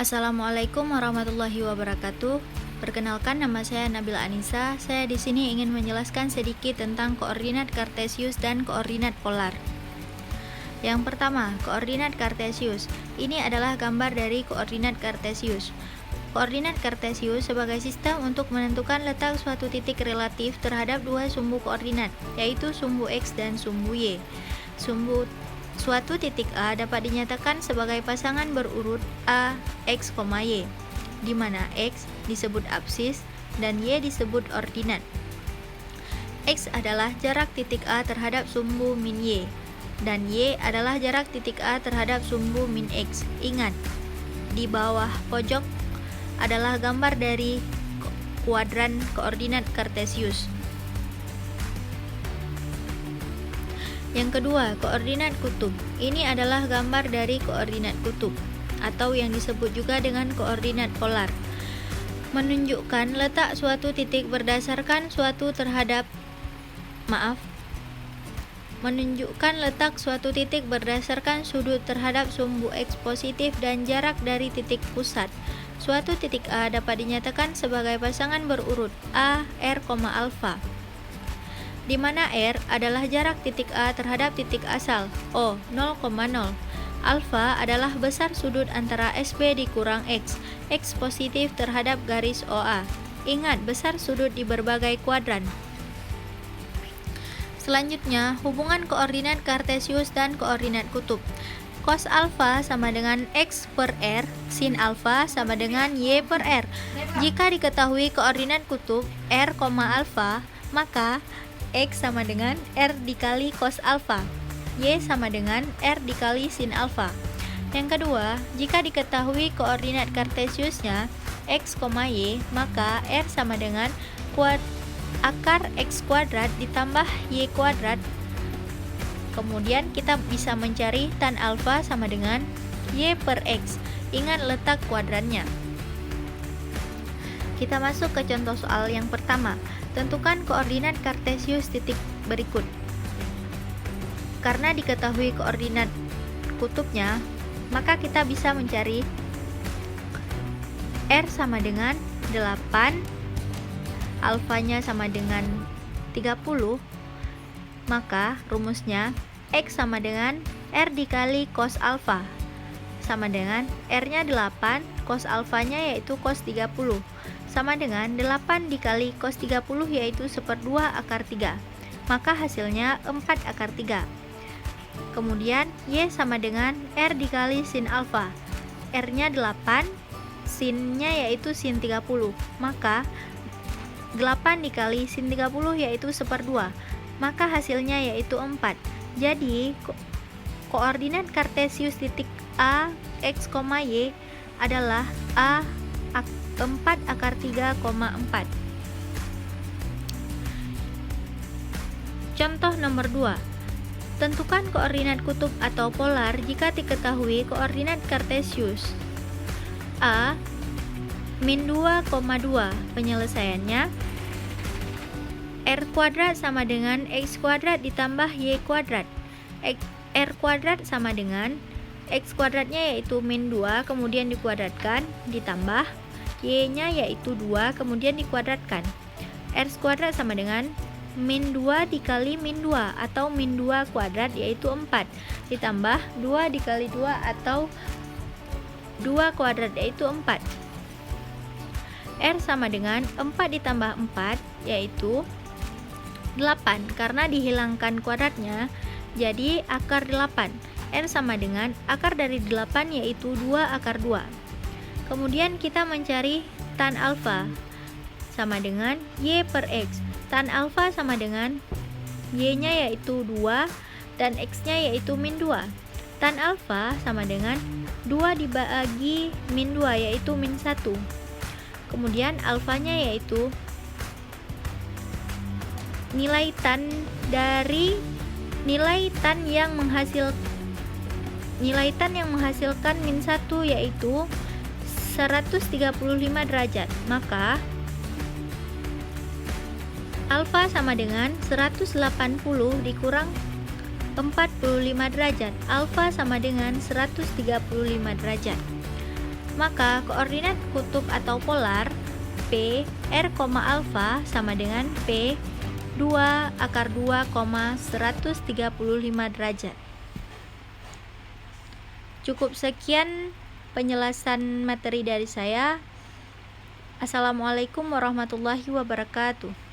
Assalamualaikum warahmatullahi wabarakatuh. Perkenalkan, nama saya Nabila Anissa. Saya di sini ingin menjelaskan sedikit tentang koordinat kartesius dan koordinat polar. Yang pertama, koordinat kartesius. Ini adalah gambar dari koordinat kartesius. Koordinat kartesius sebagai sistem untuk menentukan letak suatu titik relatif terhadap dua sumbu koordinat, yaitu sumbu X dan sumbu Y. Suatu titik A dapat dinyatakan sebagai pasangan berurut A, X, Y, di mana X disebut absis dan Y disebut ordinat. X adalah jarak titik A terhadap sumbu min Y, dan Y adalah jarak titik A terhadap sumbu min X. Ingat, di bawah pojok adalah gambar dari kuadran koordinat kartesius. Yang kedua, koordinat kutub. Ini adalah gambar dari koordinat kutub, atau yang disebut juga dengan koordinat polar. Menunjukkan letak suatu titik berdasarkan sudut terhadap sumbu X positif dan jarak dari titik pusat. Suatu titik A dapat dinyatakan sebagai pasangan berurut A, R, alfa, di mana R adalah jarak titik A terhadap titik asal O, 0,0. Alfa adalah besar sudut antara SB dikurang X positif terhadap garis OA. Ingat, besar sudut di berbagai kuadran. Selanjutnya, hubungan koordinat kartesius dan koordinat kutub. Cos alfa sama dengan X per R, sin alfa sama dengan Y per R. Jika diketahui koordinat kutub R, alfa, maka X sama dengan R dikali cos alfa, Y sama dengan R dikali sin alfa. Yang kedua, jika diketahui koordinat kartesiusnya X, Y, maka R sama dengan akar X kuadrat ditambah Y kuadrat. Kemudian kita bisa mencari tan alfa sama dengan Y per X. Ingat letak kuadrannya. Kita masuk ke contoh soal yang pertama. Tentukan koordinat kartesius titik berikut. Karena diketahui koordinat kutubnya, maka kita bisa mencari R sama dengan 8, alfanya sama dengan 30, maka rumusnya X sama dengan R dikali cos alfa, sama dengan R-nya 8, cos alfanya yaitu cos 30, sama dengan 8 dikali cos 30 yaitu 1/2 akar 3, maka hasilnya 4 akar 3. Kemudian Y sama dengan R dikali sin alfa, R-nya 8, sin-nya yaitu sin 30, maka 8 dikali sin 30 yaitu 1/2, maka hasilnya yaitu 4. Jadi koordinat kartesius titik A, X, Y adalah A 4 akar 3,4. Contoh nomor 2. Tentukan koordinat kutub atau polar jika diketahui koordinat kartesius A min 2,2. Penyelesaiannya R kuadrat sama dengan X kuadrat ditambah Y kuadrat. R kuadrat sama dengan X kuadratnya yaitu min 2 kemudian dikuadratkan ditambah Y-nya yaitu 2 kemudian dikuadratkan. R kuadrat sama dengan min 2 dikali min 2 atau min 2 kuadrat yaitu 4 ditambah 2 dikali 2 atau 2 kuadrat yaitu 4. R sama dengan 4 ditambah 4 yaitu 8 karena dihilangkan kuadratnya jadi akar 8. R sama dengan akar dari 8 yaitu 2 akar 2. Kemudian kita mencari tan alfa sama dengan Y per X. Tan alfa sama dengan Y-nya yaitu 2 dan X-nya yaitu min 2. Tan alfa sama dengan 2 dibagi min 2 yaitu min 1. Kemudian alfanya yaitu nilai tan yang menghasilkan min 1 yaitu 135 derajat. Maka alfa sama dengan 180 dikurang 45 derajat. Alfa sama dengan 135 derajat. Maka koordinat kutub atau polar P R, alfa sama dengan P 2 akar 2, 135 derajat. Cukup sekian penjelasan materi dari saya. Assalamualaikum warahmatullahi wabarakatuh.